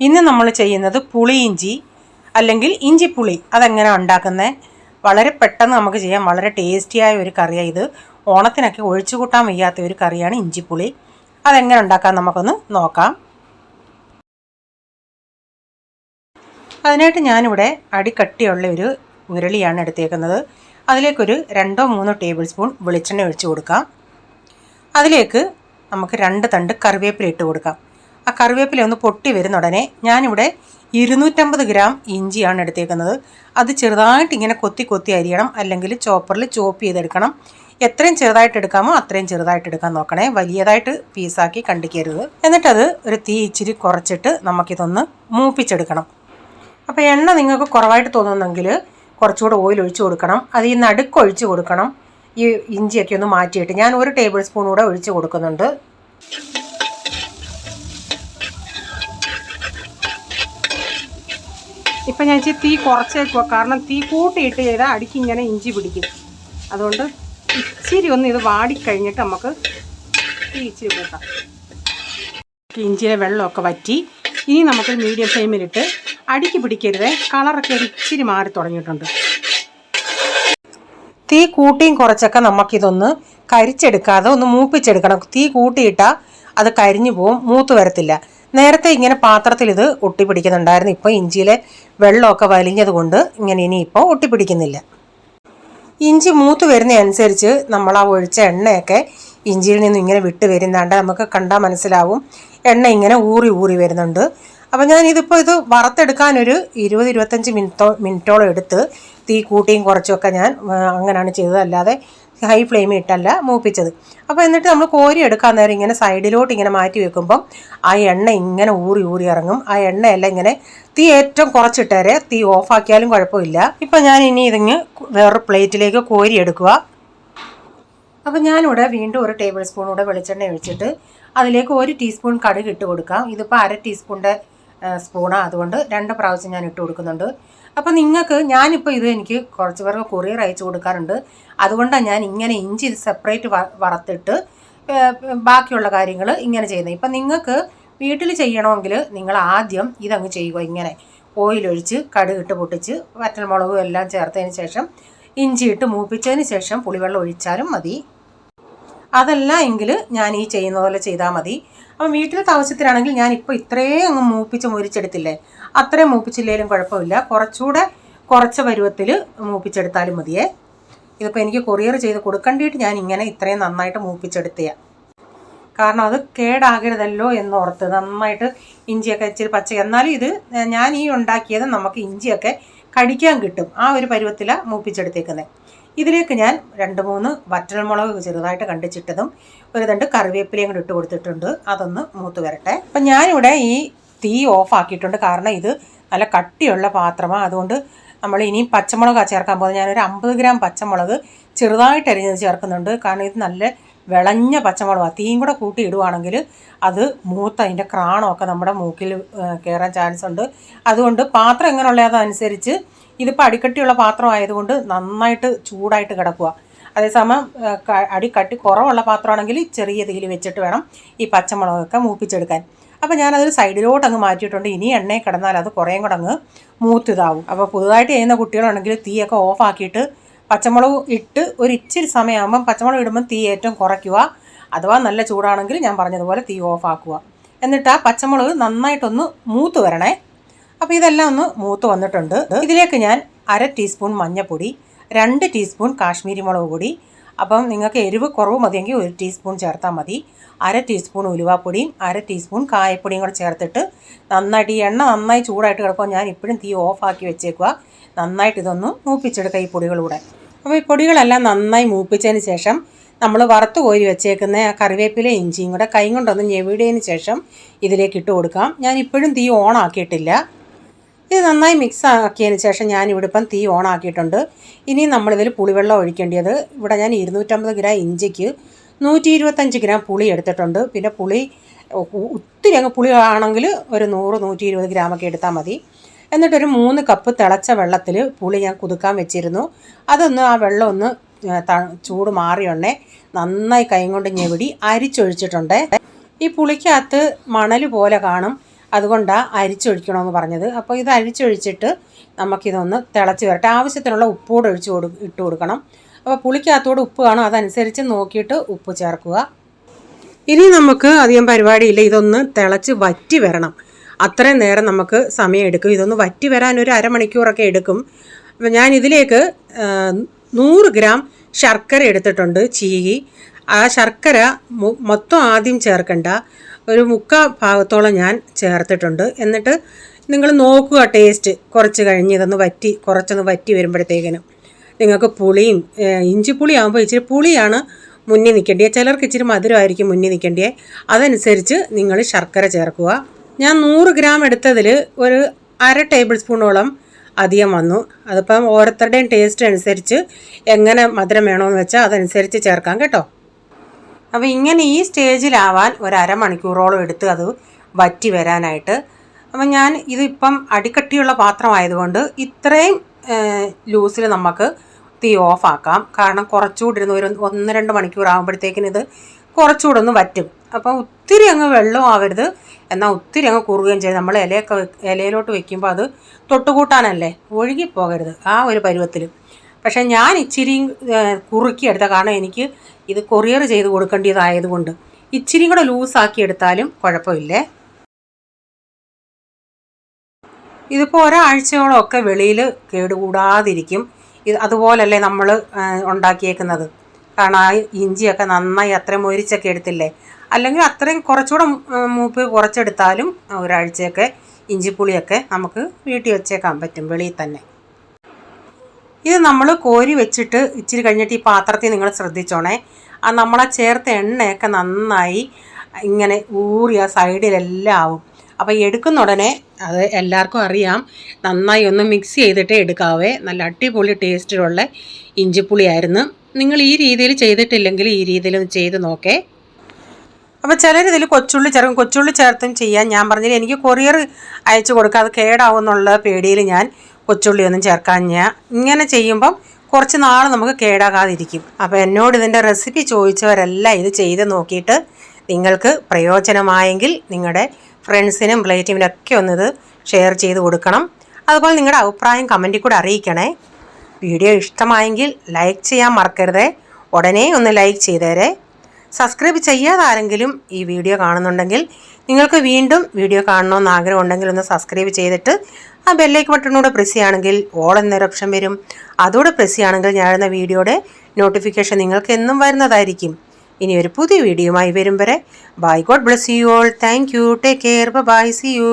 ഇന്ന് നമ്മൾ ചെയ്യുന്നത് പുളിയിഞ്ചി അല്ലെങ്കിൽ ഇഞ്ചിപ്പുളി. അതെങ്ങനെ ഉണ്ടാക്കുന്നത്? വളരെ പെട്ടെന്ന് നമുക്ക് ചെയ്യാം. വളരെ ടേസ്റ്റിയായ ഒരു കറിയാണ് ഇത്. ഓണത്തിനൊക്കെ ഒഴിച്ചു കൂട്ടാൻ വയ്യാത്ത ഒരു കറിയാണ് ഇഞ്ചിപ്പുളി. അതെങ്ങനെ ഉണ്ടാക്കാൻ നമുക്കൊന്ന് നോക്കാം. അതിനായിട്ട് ഞാനിവിടെ അടിക്കട്ടിയുള്ള ഒരു ഉരുളിയാണ് എടുത്തേക്കുന്നത്. അതിലേക്കൊരു 2-3 ടേബിൾ സ്പൂൺ വെളിച്ചെണ്ണ ഒഴിച്ച് കൊടുക്കാം. അതിലേക്ക് നമുക്ക് 2 തണ്ട് കറിവേപ്പില ഇട്ട് കൊടുക്കാം. ആ കറിവേപ്പില ഒന്ന് പൊട്ടി വരുന്ന ഉടനെ ഞാനിവിടെ 250 ഗ്രാം ഇഞ്ചിയാണ് എടുത്തേക്കുന്നത്. അത് ചെറുതായിട്ട് ഇങ്ങനെ കൊത്തി കൊത്തി അരിയണം, അല്ലെങ്കിൽ ചോപ്പറിൽ ചോപ്പ് ചെയ്തെടുക്കണം. എത്രയും ചെറുതായിട്ട് എടുക്കാമോ അത്രയും ചെറുതായിട്ട് എടുക്കാൻ നോക്കണേ. വലിയതായിട്ട് പീസാക്കി കണ്ടിക്കരുത്. എന്നിട്ടത് ഒരു തീ ഇച്ചിരി കുറച്ചിട്ട് നമുക്കിതൊന്ന് മൂപ്പിച്ചെടുക്കണം. അപ്പോൾ എണ്ണ നിങ്ങൾക്ക് കുറവായിട്ട് തോന്നുന്നെങ്കിൽ കുറച്ചുകൂടെ ഓയിൽ ഒഴിച്ച് കൊടുക്കണം. അത് ഈ നടുക്കൊഴിച്ച് കൊടുക്കണം. ഈ ഇഞ്ചിയൊക്കെ ഒന്ന് മാറ്റിയിട്ട് ഞാൻ 1 ടേബിൾ സ്പൂൺ കൂടെ ഒഴിച്ച് കൊടുക്കുന്നുണ്ട്. ഇപ്പം ഞാൻ ഇച്ചിരി തീ കുറച്ചേക്കുക, കാരണം തീ കൂട്ടിയിട്ട് ചെയ്താൽ അടിക്ക് ഇങ്ങനെ ഇഞ്ചി പിടിക്കും. അതുകൊണ്ട് ഇച്ചിരി ഒന്ന് ഇത് വാടിക്കഴിഞ്ഞിട്ട് നമുക്ക് തീ ഇച്ചിരി കൂട്ടാം. ഇഞ്ചിയിലെ വെള്ളമൊക്കെ വറ്റി. ഇനി നമുക്ക് മീഡിയം ഫ്ലെയിമിലിട്ട് അടിക്ക് പിടിക്കരുത്. കളറൊക്കെ ഒരു ഇച്ചിരി മാറി തുടങ്ങിയിട്ടുണ്ട്. തീ കൂട്ടിയും കുറച്ചൊക്കെ നമുക്കിതൊന്ന് കരിച്ചെടുക്കാതെ ഒന്ന് മൂപ്പിച്ചെടുക്കണം. തീ കൂട്ടിയിട്ടാൽ അത് കരിഞ്ഞു പോവും, മൂത്ത് വരത്തില്ല. നേരത്തെ ഇങ്ങനെ പാത്രത്തിൽ ഇത് ഒട്ടിപ്പിടിക്കുന്നുണ്ടായിരുന്നു. ഇപ്പോൾ ഇഞ്ചിയിലെ വെള്ളമൊക്കെ വലിഞ്ഞത് കൊണ്ട് ഇങ്ങനെ ഇനിയിപ്പോൾ ഒട്ടിപ്പിടിക്കുന്നില്ല. ഇഞ്ചി മൂത്ത് വരുന്നതനുസരിച്ച് നമ്മൾ ആ ഒഴിച്ച എണ്ണയൊക്കെ ഇഞ്ചിയിൽ നിന്നും ഇങ്ങനെ വിട്ട് വരുന്നുണ്ട്. നമുക്ക് കണ്ടാൽ മനസ്സിലാവും എണ്ണ ഇങ്ങനെ ഊറി ഊറി വരുന്നുണ്ട്. അപ്പോൾ ഞാനിതിപ്പോൾ ഇത് വറുത്തെടുക്കാനൊരു 20-25 മിനിറ്റോളം എടുത്ത് തീ കൂട്ടിയും കുറച്ചൊക്കെ ഞാൻ അങ്ങനെയാണ് ചെയ്തത്, അല്ലാതെ ഹൈ ഫ്ലെയിമിൽ ഇട്ടല്ല മൂപ്പിച്ചത്. അപ്പോൾ എന്നിട്ട് നമ്മൾ കോരി എടുക്കാൻ നേരം ഇങ്ങനെ സൈഡിലോട്ട് ഇങ്ങനെ മാറ്റി വെക്കുമ്പം ആ എണ്ണ ഇങ്ങനെ ഊറി ഊറി ഇറങ്ങും. ആ എണ്ണയെല്ലാം ഇങ്ങനെ തീ ഏറ്റവും കുറച്ചിട്ടേരെ, തീ ഓഫാക്കിയാലും കുഴപ്പമില്ല. ഇപ്പം ഞാൻ ഇനി ഇതിങ്ങ് വേറൊരു പ്ലേറ്റിലേക്ക് കോരി എടുക്കുക. അപ്പോൾ ഞാനിവിടെ വീണ്ടും 1 ടേബിൾ സ്പൂൺ കൂടെ വെളിച്ചെണ്ണ ഒഴിച്ചിട്ട് അതിലേക്ക് 1 ടീസ്പൂൺ കടുക് ഇട്ട് കൊടുക്കാം. ഇതിപ്പോൾ 1/2 ടീസ്പൂണിൻ്റെ സ്പൂണാണ്, അതുകൊണ്ട് 2 പ്രാവശ്യം ഞാൻ ഇട്ട് കൊടുക്കുന്നുണ്ട്. അപ്പോൾ നിങ്ങൾക്ക്, ഞാനിപ്പോൾ ഇത് എനിക്ക് കുറച്ച് പേർക്ക് കൊറിയർ അയച്ചു കൊടുക്കാറുണ്ട്. അതുകൊണ്ടാണ് ഞാൻ ഇങ്ങനെ ഇഞ്ചി സെപ്പറേറ്റ് വറുത്തിട്ട് ബാക്കിയുള്ള കാര്യങ്ങൾ ഇങ്ങനെ ചെയ്യുന്നത്. ഇപ്പം നിങ്ങൾക്ക് വീട്ടിൽ ചെയ്യണമെങ്കിൽ നിങ്ങൾ ആദ്യം ഇതങ്ങ് ചെയ്യുക. ഇങ്ങനെ ഓയിലൊഴിച്ച് കടുകിട്ട് പൊട്ടിച്ച് വറ്റൽമുളകും എല്ലാം ചേർത്തതിന് ശേഷം ഇഞ്ചി ഇട്ട് മൂപ്പിച്ചതിന് ശേഷം പുളിവെള്ളം ഒഴിച്ചാലും മതി. അതല്ല എങ്കിൽ ഞാൻ ഈ ചെയ്യുന്ന പോലെ ചെയ്താൽ മതി. അപ്പം വീട്ടിലത്തെ ആവശ്യത്തിനാണെങ്കിൽ ഞാനിപ്പോൾ ഇത്രയും അങ്ങ് മൂപ്പിച്ച് മുരിച്ചെടുത്തില്ലേ, അത്രയും മൂപ്പിച്ചില്ലേലും കുഴപ്പമില്ല. കുറച്ചുകൂടെ കുറച്ച് പരുവത്തിൽ മൂപ്പിച്ചെടുത്താലും മതിയേ. ഇതിപ്പോൾ എനിക്ക് കൊറിയർ ചെയ്ത് കൊടുക്കേണ്ടിയിട്ട് ഞാൻ ഇങ്ങനെ ഇത്രയും നന്നായിട്ട് മൂപ്പിച്ചെടുത്തതാണ്. കാരണം അത് കേടാകരുതല്ലോ എന്നോർത്ത് നന്നായിട്ട് ഇഞ്ചിയൊക്കെ ഇച്ചിരി പച്ച. എന്നാലും ഇത് ഞാൻ ഈ ഉണ്ടാക്കിയത് നമുക്ക് ഇഞ്ചിയൊക്കെ കടിക്കാൻ കിട്ടും. ആ ഒരു പരുവത്തിലാണ് മൂപ്പിച്ചെടുത്തേക്കുന്നത്. ഇതിലേക്ക് ഞാൻ 2-3 വറ്റൽമുളക് ചെറുതായിട്ട് കണ്ടിച്ചിട്ടതും 1 തണ്ട് കറിവേപ്പിലയും കൂടി ഇട്ട് കൊടുത്തിട്ടുണ്ട്. അതൊന്ന് മൂത്ത് വരട്ടെ. അപ്പം ഞാനിവിടെ ഈ തീ ഓഫാക്കിയിട്ടുണ്ട്, കാരണം ഇത് നല്ല കട്ടിയുള്ള പാത്രമാണ്. അതുകൊണ്ട് നമ്മൾ ഇനി പച്ചമുളകാണ് ചേർക്കാൻ പോകുന്നത്. ഞാനൊരു 50 ഗ്രാം പച്ചമുളക് ചെറുതായിട്ട് അരിഞ്ഞത് ചേർക്കുന്നുണ്ട്. കാരണം ഇത് നല്ല വിളഞ്ഞ പച്ചമുളകാണ്. തീയും കൂടെ കൂട്ടി ഇടുവാണെങ്കിൽ അത് മൂത്ത് അതിൻ്റെ ക്രാണമൊക്കെ നമ്മുടെ മൂക്കിൽ കയറാൻ ചാൻസ് ഉണ്ട്. അതുകൊണ്ട് പാത്രം എങ്ങനെയുള്ളതനുസരിച്ച്, ഇതിപ്പോൾ അടിക്കട്ടിയുള്ള പാത്രം ആയതുകൊണ്ട് നന്നായിട്ട് ചൂടായിട്ട് കിടക്കുക. അതേസമയം അടിക്കട്ടി കുറവുള്ള പാത്രമാണെങ്കിൽ ചെറിയ തീയിൽ വെച്ചിട്ട് വേണം ഈ പച്ചമുളകൊക്കെ മൂപ്പിച്ചെടുക്കാൻ. അപ്പോൾ ഞാനതൊരു സൈഡിലോട്ട് അങ്ങ് മാറ്റിയിട്ടുണ്ട്. ഇനി എണ്ണയിൽ കിടന്നാൽ അത് കുറേയും കൂടെ അങ്ങ് മൂത്തിതാവും. അപ്പോൾ പുതുതായിട്ട് ചെയ്യുന്ന കുട്ടികളുണ്ടെങ്കിൽ തീയൊക്കെ ഓഫാക്കിയിട്ട് പച്ചമുളക് ഇട്ട് ഒരു ഇച്ചിരി സമയമാകുമ്പം പച്ചമുളക് ഇടുമ്പം തീ ഏറ്റവും കുറയ്ക്കുക. അഥവാ നല്ല ചൂടാണെങ്കിൽ ഞാൻ പറഞ്ഞതുപോലെ തീ ഓഫാക്കുക. എന്നിട്ട് ആ പച്ചമുളക് നന്നായിട്ടൊന്ന് മൂത്ത് വരണേ. അപ്പോൾ ഇതെല്ലാം ഒന്ന് മൂത്ത് വന്നിട്ടുണ്ട്. ഇതിലേക്ക് ഞാൻ 1/2 ടീസ്പൂൺ മഞ്ഞൾപ്പൊടി, 2 ടീസ്പൂൺ കാശ്മീരി മുളക് പൊടി, അപ്പം നിങ്ങൾക്ക് എരിവ് കുറവ് മതിയെങ്കിൽ 1 ടീസ്പൂൺ ചേർത്താൽ മതി, 1/2 ടീസ്പൂൺ ഉലുവാപ്പൊടിയും 1/2 ടീസ്പൂൺ കായപ്പൊടിയും കൂടെ ചേർത്തിട്ട് നന്നായിട്ട്, ഈ എണ്ണ നന്നായി ചൂടായിട്ട് കിടക്കുമ്പോൾ ഞാൻ ഇപ്പോഴും തീ ഓഫാക്കി വെച്ചേക്കുക. നന്നായിട്ട് ഇതൊന്ന് മൂപ്പിച്ചെടുക്കുക ഈ പൊടികളൂടെ. അപ്പോൾ ഈ പൊടികളെല്ലാം നന്നായി മൂപ്പിച്ചതിന് ശേഷം നമ്മൾ വറുത്ത് കോരി വെച്ചേക്കുന്ന ആ കറിവേപ്പില ഇഞ്ചിയും കൂടെ കൈ കൊണ്ടൊന്ന് ഞെവിടിയതിന് ശേഷം ഇതിലേക്ക് ഇട്ട് കൊടുക്കാം. ഞാൻ ഇപ്പോഴും തീ ഓൺ ആക്കിയിട്ടില്ല. ഇത് നന്നായി മിക്സ് ആക്കിയതിന് ശേഷം ഞാനിവിടെ ഇപ്പം തീ ഓൺ ആക്കിയിട്ടുണ്ട്. ഇനി നമ്മളിതിൽ പുളിവെള്ളം ഒഴിക്കേണ്ടത്, ഇവിടെ ഞാൻ 250 ഗ്രാം ഇഞ്ചിക്ക് 125 ഗ്രാം പുളി എടുത്തിട്ടുണ്ട്. പിന്നെ പുളി ഒത്തിരി അങ്ങ് പുളി ആണെങ്കിൽ ഒരു 100-120 ഗ്രാമൊക്കെ എടുത്താൽ മതി. എന്നിട്ടൊരു 3 കപ്പ് തിളച്ച വെള്ളത്തിൽ പുളി ഞാൻ കുതുക്കാൻ വെച്ചിരുന്നു. അതൊന്ന് ആ വെള്ളം ഒന്ന് ചൂട് മാറിയുണ്ടേ നന്നായി കൈ കൊണ്ട് ഞെവിടി അരിച്ചൊഴിച്ചിട്ടുണ്ട്. ഈ പുളിക്കകത്ത് മണൽ പോലെ കാണും. അതുകൊണ്ടാണ് അരിച്ചൊഴിക്കണമെന്ന് പറഞ്ഞത്. അപ്പോൾ ഇത് അരിച്ചൊഴിച്ചിട്ട് നമുക്കിതൊന്ന് തിളച്ച് വരട്ടെ. ആവശ്യത്തിനുള്ള ഉപ്പൂടെ ഇട്ട് കൊടുക്കണം. അപ്പോൾ പുളിക്കകത്തോട് ഉപ്പ് കാണും, അതനുസരിച്ച് നോക്കിയിട്ട് ഉപ്പ് ചേർക്കുക. ഇനി നമുക്ക് അധികം പരിപാടിയില്ല, ഇതൊന്ന് തിളച്ച് വറ്റി വരണം. അത്രയും നേരം നമുക്ക് സമയം എടുക്കും. ഇതൊന്ന് വറ്റി വരാൻ ഒരു അരമണിക്കൂറൊക്കെ എടുക്കും. അപ്പോൾ ഞാൻ ഇതിലേക്ക് 100 ഗ്രാം ശർക്കര എടുത്തിട്ടുണ്ട്, ചീകി. ആ ശർക്കര മൊത്തം ആദ്യം ചേർക്കണ്ട, ഒരു 3/4 ഭാഗത്തോളം ഞാൻ ചേർത്തിട്ടുണ്ട്. എന്നിട്ട് നിങ്ങൾ നോക്കുക ടേസ്റ്റ്. കുറച്ച് കഴിഞ്ഞ് ഇതൊന്ന് കുറച്ചൊന്ന് വറ്റി വരുമ്പോഴത്തേക്കിനും നിങ്ങൾക്ക് പുളിയും, ഇഞ്ചിപ്പുളി ആകുമ്പോൾ ഇച്ചിരി പുളിയാണ് മുന്നിൽ നിൽക്കേണ്ടത്, ചിലർക്ക് ഇച്ചിരി മധുരമായിരിക്കും മുന്നിൽ നിൽക്കേണ്ടത്. അതനുസരിച്ച് നിങ്ങൾ ശർക്കര ചേർക്കുക. ഞാൻ 100 ഗ്രാം എടുത്തതിൽ ഒരു 1/2 ടേബിൾ സ്പൂണോളം അധികം വന്നു. അതിപ്പം ഓരോരുത്തരുടെയും ടേസ്റ്റ് അനുസരിച്ച് എങ്ങനെ മധുരം വേണമെന്ന് വെച്ചാൽ അതനുസരിച്ച് ചേർക്കാം കേട്ടോ. അപ്പോൾ ഇങ്ങനെ ഈ സ്റ്റേജിലാവാൻ ഒരു അരമണിക്കൂറോളം എടുത്ത് അത് വറ്റി വരാനായിട്ട്. അപ്പം ഞാൻ ഇതിപ്പം അടിക്കട്ടിയുള്ള പാത്രമായതുകൊണ്ട് ഇത്രയും ലൂസിൽ നമുക്ക് തീ ഓഫാക്കാം. കാരണം കുറച്ചുകൂടി ഇരുന്ന് ഒരു 1-2 മണിക്കൂർ ആകുമ്പോഴത്തേക്കിന് ഇത് കുറച്ചുകൂടെ ഒന്ന് വറ്റും. അപ്പം ഒത്തിരി അങ്ങ് വെള്ളം ആവരുത്, എന്നാൽ ഒത്തിരി അങ്ങ് കുറുകയും ചെയ്ത് നമ്മൾ ഇലയിലോട്ട് വെക്കുമ്പോൾ അത് തൊട്ടുകൂട്ടാനല്ലേ, ഒഴുകിപ്പോകരുത്, ആ ഒരു പരുവത്തിൽ. പക്ഷേ ഞാൻ ഇച്ചിരി കുറുക്കിയെടുത്ത, കാരണം എനിക്ക് ഇത് കൊറിയർ ചെയ്ത് കൊടുക്കേണ്ടതായതുകൊണ്ട് ഇച്ചിരി കൂടെ ലൂസാക്കി എടുത്താലും കുഴപ്പമില്ലേ. ഇതിപ്പോൾ ഒരാഴ്ചയോളമൊക്കെ വെളിയിൽ കേടുകൂടാതിരിക്കും. അതുപോലല്ലേ നമ്മൾ ഉണ്ടാക്കിയേക്കുന്നത്. കാരണം ആ ഇഞ്ചിയൊക്കെ നന്നായി അത്രയും മൊരിച്ചൊക്കെ എടുത്തില്ലേ. അല്ലെങ്കിൽ അത്രയും കുറച്ചുകൂടെ മൂപ്പ് കുറച്ചെടുത്താലും ഒരാഴ്ചയൊക്കെ ഇഞ്ചിപ്പുളിയൊക്കെ നമുക്ക് വീട്ടിൽ വെച്ചേക്കാൻ പറ്റും, വെളിയിൽ തന്നെ. ഇത് നമ്മൾ കോരി വെച്ചിട്ട് ഇച്ചിരി കഴിഞ്ഞിട്ട് ഈ പാത്രത്തിൽ നിങ്ങൾ ശ്രദ്ധിച്ചോണേ, ആ നമ്മളെ ചേർത്ത എണ്ണയൊക്കെ നന്നായി ഇങ്ങനെ ഊറിയ സൈഡിലെല്ലാം ആവും. അപ്പോൾ എടുക്കുന്ന ഉടനെ, അത് എല്ലാവർക്കും അറിയാം, നന്നായി ഒന്ന് മിക്സ് ചെയ്തിട്ടേ എടുക്കാവേ. നല്ല അടിപൊളി ടേസ്റ്റിലുള്ള ഇഞ്ചിപ്പുളിയായിരുന്നു. നിങ്ങൾ ഈ രീതിയിൽ ചെയ്തിട്ടില്ലെങ്കിൽ ഈ രീതിയിൽ ഒന്ന് ചെയ്ത് നോക്കേ. അപ്പോൾ ചിലരിതിൽ കൊച്ചുള്ളി ചേർക്കും, കൊച്ചുള്ളി ചേർത്തും ചെയ്യാൻ. ഞാൻ പറഞ്ഞില്ല, എനിക്ക് കൊറിയർ അയച്ചു കൊടുക്കുക, അത് കേടാവുമെന്നുള്ള പേടിയിൽ ഞാൻ കൊച്ചുള്ളിയൊന്നും ചേർക്കാൻ. ഇങ്ങനെ ചെയ്യുമ്പം കുറച്ച് നാൾ നമുക്ക് കേടാകാതിരിക്കും. അപ്പോൾ എന്നോട് ഇതിൻ്റെ റെസിപ്പി ചോദിച്ചവരെല്ലാം ഇത് ചെയ്ത് നോക്കിയിട്ട് നിങ്ങൾക്ക് പ്രയോജനമായെങ്കിൽ നിങ്ങളുടെ ഫ്രണ്ട്സിനും റിലേറ്റീവിനൊക്കെ ഒന്നിത് ഷെയർ ചെയ്ത് കൊടുക്കണം. അതുപോലെ നിങ്ങളുടെ അഭിപ്രായം കമൻറ്റിൽ കൂടെ അറിയിക്കണേ. വീഡിയോ ഇഷ്ടമായെങ്കിൽ ലൈക്ക് ചെയ്യാൻ മറക്കരുതേ. ഉടനെ ഒന്ന് ലൈക്ക് ചെയ്തേരെ. സബ്സ്ക്രൈബ് ചെയ്യാതെ ആരെങ്കിലും ഈ വീഡിയോ കാണുന്നുണ്ടെങ്കിൽ നിങ്ങൾക്ക് വീണ്ടും വീഡിയോ കാണണമെന്ന് ആഗ്രഹമുണ്ടെങ്കിൽ ഒന്ന് സബ്സ്ക്രൈബ് ചെയ്തിട്ട് ആ ബെല്ലൈക്കൺ ബട്ടണൂടെ പ്രസ് ചെയ്യുകയാണെങ്കിൽ ഓൾ എന്നൊരു ഓപ്ഷൻ വരും. അതോടെ പ്രസ് ചെയ്യുകയാണെങ്കിൽ ഞാനെന്ന വീഡിയോയുടെ നോട്ടിഫിക്കേഷൻ നിങ്ങൾക്ക് എന്നും വരുന്നതായിരിക്കും. ഇനി ഒരു പുതിയ വീഡിയോയുമായി വരും വരെ bye, God bless you all. Thank you, take care, bye, see U.